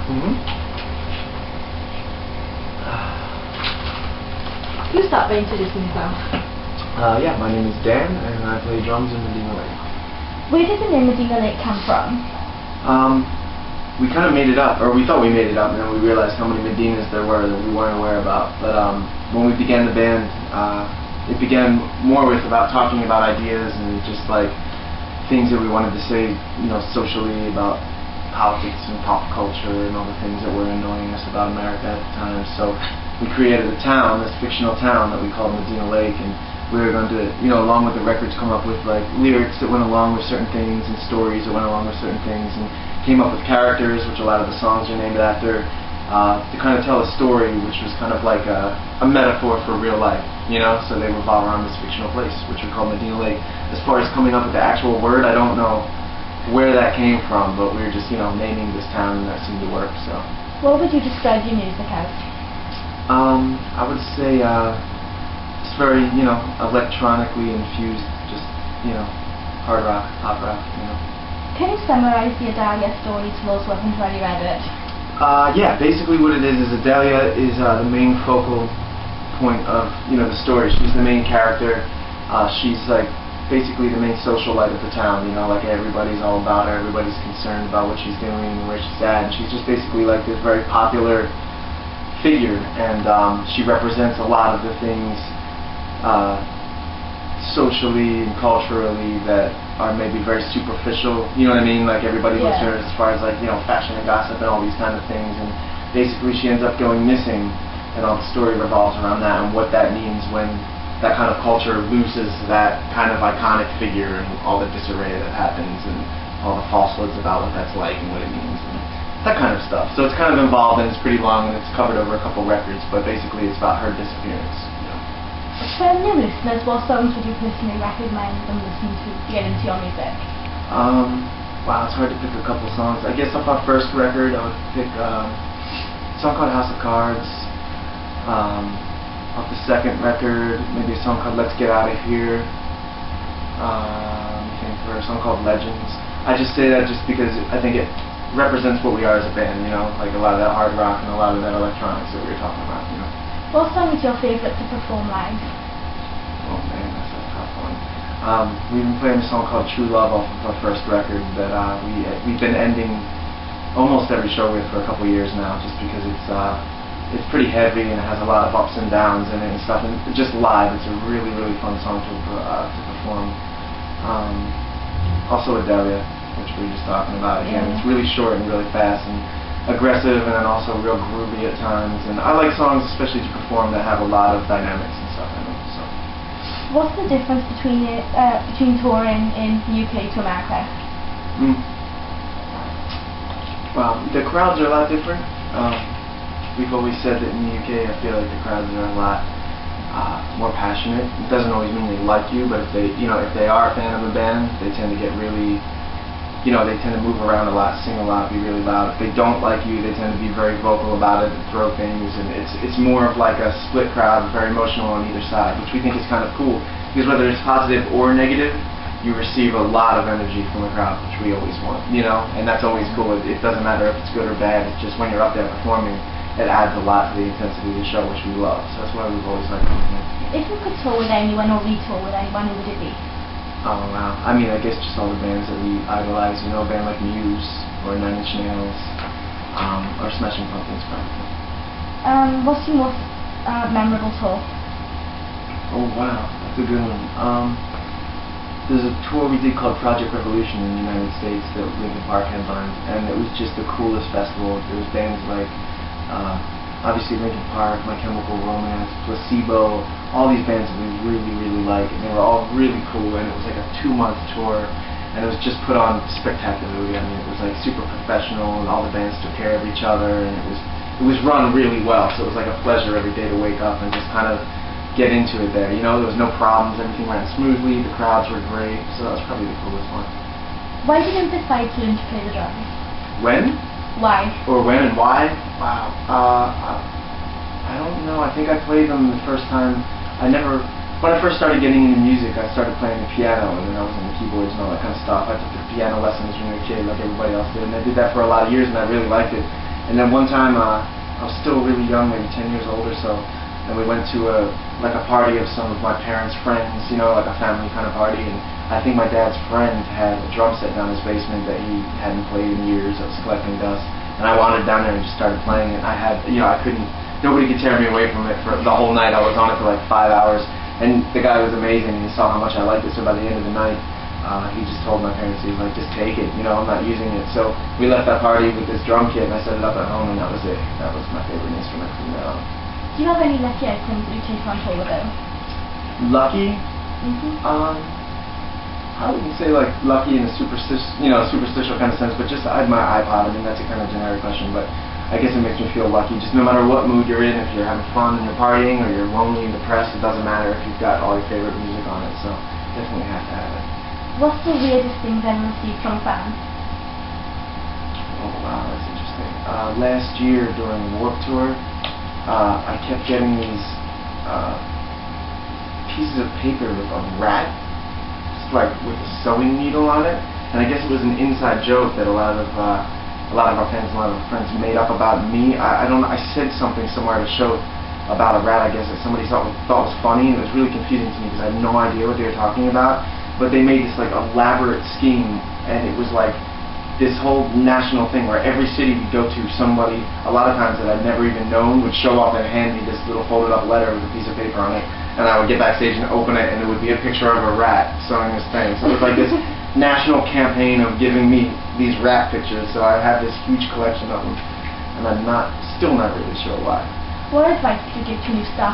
Mm-hmm. Can you start by introducing yourself? Yeah, my name is Dan, and I play drums in Medina Lake. Where did the name Medina Lake come from? We kind of made it up, or we thought we made it up, and then we realized how many Medinas there were that we weren't aware about. But when we began the band, it began more with about talking about ideas and just like things that we wanted to say, you know, socially about politics and pop culture and all the things that were annoying us about America at the time. So we created a town, this fictional town that we called Medina Lake, and we were going to, you know, along with the records, come up with like lyrics that went along with certain things and stories that went along with certain things, and came up with characters, which a lot of the songs are named after, to kind of tell a story, which was kind of like a metaphor for real life, you know. So they revolve around this fictional place, which we call Medina Lake. As far as coming up with the actual word, I don't know where that came from, but we were just, you know, naming this town, and that seemed to work. So. What would you describe your music as? I would say it's very, you know, electronically infused, just, you know, hard rock, pop rock, you know. Can you summarize the Adalia story to those who haven't already read it? Yeah, basically what it is Adalia is the main focal point of, you know, the story. She's the main character. She's like basically the main socialite of the town, you know, like everybody's all about her, everybody's concerned about what she's doing, where she's at, and she's just basically like this very popular figure, and she represents a lot of the things socially and culturally that are maybe very superficial, you know what I mean, like everybody looks at her as far as like, you know, fashion and gossip and all these kind of things, and basically she ends up going missing, and all the story revolves around that and what that means when that kind of culture loses that kind of iconic figure, and all the disarray that happens, and all the falsehoods about what that's like and what it means, and that kind of stuff. So it's kind of involved, and it's pretty long, and it's covered over a couple records, but basically it's about her disappearance. You know. For new listeners, what songs would you personally recommend them listen to get into your music? Wow, it's hard to pick a couple songs. I guess off our first record, I would pick a song called House of Cards. Off the second record, maybe a song called Let's Get Out of Here. I think for a song called Legends. I just say that just because I think it represents what we are as a band, you know, like a lot of that hard rock and a lot of that electronics that we were talking about, you know. What song is your favourite to perform live? Oh man, that's a tough one. We've been playing a song called True Love off of our first record that we've been ending almost every show with for a couple years now, just because it's pretty heavy and it has a lot of ups and downs in it and stuff, and just live, it's a really, really fun song to perform. Also Adalia, which we were just talking about again. It's really short and really fast and aggressive, and then also real groovy at times, and I like songs especially to perform that have a lot of dynamics and stuff in them. So. What's the difference between touring in the UK to America? Well, the crowds are a lot different. We've always said that in the UK, I feel like the crowds are a lot more passionate. It doesn't always mean they like you, but if they are a fan of a band, they tend to get really, you know, they tend to move around a lot, sing a lot, be really loud. If they don't like you, they tend to be very vocal about it and throw things, and it's more of like a split crowd, very emotional on either side, which we think is kind of cool, because whether it's positive or negative, you receive a lot of energy from the crowd, which we always want, you know, and that's always cool. It doesn't matter if it's good or bad, it's just when you're up there performing, it adds a lot to the intensity of the show, which we love. So that's why we've always liked coming here. If you could tour with anyone or re-tour with anyone, who would it be? Oh wow, I mean, I guess just all the bands that we idolize, you know, a band like Muse, or Nine Inch Nails, or Smashing Pumpkins probably. What's your most memorable tour? Oh wow, that's a good one. There's a tour we did called Project Revolution in the United States that Linkin Park headlined, and it was just the coolest festival. There was bands like obviously Linkin Park, My Chemical Romance, Placebo, all these bands that we really, really like, and they were all really cool, and it was like a 2-month tour, and it was just put on spectacularly. I mean, it was like super professional, and all the bands took care of each other, and it was run really well, so it was like a pleasure every day to wake up and just kind of get into it there, you know. There was no problems, everything ran smoothly, the crowds were great, so that was probably the coolest one. Why did you decide to learn to play the drums? When? Why? Or when and why? Wow. I don't know. I think I played them the first time. When I first started getting into music, I started playing the piano, and then I was on the keyboards and all that kind of stuff. I took the piano lessons when I was a kid, like everybody else did, and I did that for a lot of years, and I really liked it. And then one time, I was still really young, maybe 10 years old or so, and we went to a party of some of my parents' friends, you know, like a family kind of party, and I think my dad's friend had a drum set down his basement that he hadn't played in years. It was collecting dust, and I wandered down there and just started playing it. I had, you know, nobody could tear me away from it for the whole night. I was on it for like 5 hours, and the guy was amazing, and he saw how much I liked it, so by the end of the night, he just told my parents, he was like, just take it, you know, I'm not using it. So we left that party with this drum kit, and I set it up at home, and that was it. That was my favorite instrument from there on. Do you have any lucky items that you take on tour though? Lucky? Mm-hmm. I wouldn't say like lucky in a superstitious kind of sense, but just I have my iPod. I mean, that's a kind of generic question, but I guess it makes me feel lucky. Just no matter what mood you're in, if you're having fun and you're partying, or you're lonely and depressed, it doesn't matter if you've got all your favorite music on it. So definitely have to have it. What's the weirdest thing you've ever received from fans? Oh wow, that's interesting. Last year during the Warped Tour, I kept getting these pieces of paper with a rat, like with a sewing needle on it, and I guess it was an inside joke that a lot of our fans and a lot of our friends made up about me. I don't know. I said something somewhere at a show about a rat, I guess, that somebody thought was funny, and it was really confusing to me because I had no idea what they were talking about. But they made this like elaborate scheme, and it was like this whole national thing where every city we'd go to, somebody, a lot of times that I'd never even known, would show up and hand me this little folded up letter with a piece of paper on it, and I would get backstage and open it, and it would be a picture of a rat sewing this thing. So it was like this national campaign of giving me these rat pictures. So I have this huge collection of them, and I'm still not really sure why. What advice would you give to new starting